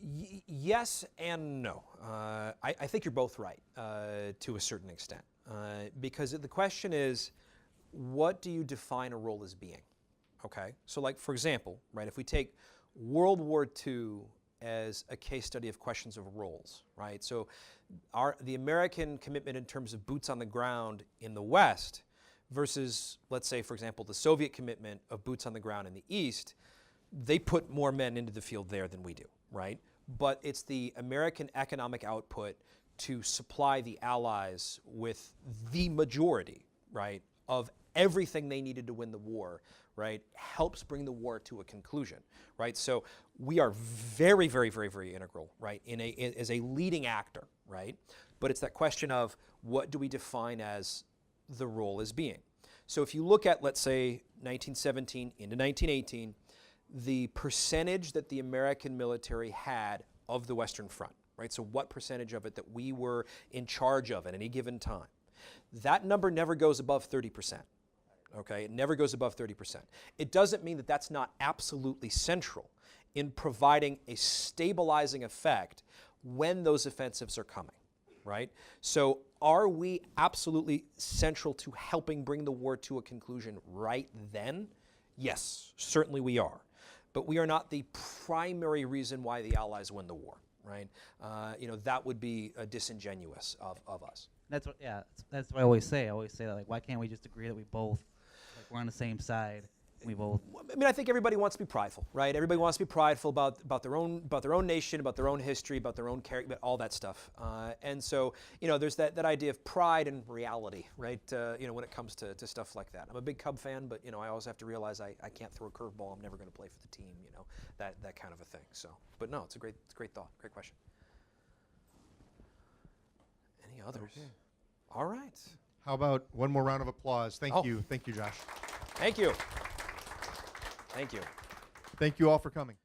Yes and no. I think you're both right to a certain extent, because the question is, what do you define a role as being? Okay, so like for example, right, if we take World War II as a case study of questions of roles, right? So the American commitment in terms of boots on the ground in the West versus, let's say, for example, the Soviet commitment of boots on the ground in the East, they put more men into the field there than we do, right? But it's the American economic output to supply the Allies with the majority, right, of everything they needed to win the war, right, helps bring the war to a conclusion, right? So we are very, very, very, very integral, right, as a leading actor, right? But it's that question of what do we define as the role as being? So if you look at, let's say, 1917 into 1918, the percentage that the American military had of the Western Front, right? So what percentage of it that we were in charge of at any given time? That number never goes above 30%. Okay, it never goes above 30%. It doesn't mean that that's not absolutely central in providing a stabilizing effect when those offensives are coming, right? So are we absolutely central to helping bring the war to a conclusion right then? Yes, certainly we are. But we are not the primary reason why the Allies win the war, right? That would be disingenuous of us. That's what I always say. I always say that, like, why can't we just agree that we both, like, we're on the same side? We both. I mean, I think everybody wants to be prideful, right? Everybody wants to be prideful about their own nation, about their own history, about their own character, all that stuff. And so, there's that idea of pride and reality, right? When it comes to stuff like that. I'm a big Cub fan, but I always have to realize I can't throw a curveball. I'm never going to play for the team. That kind of a thing. So, but no, it's a great thought, great question. Any others? Okay. All right. How about one more round of applause? Thank you, Josh. Thank you. Thank you. Thank you all for coming.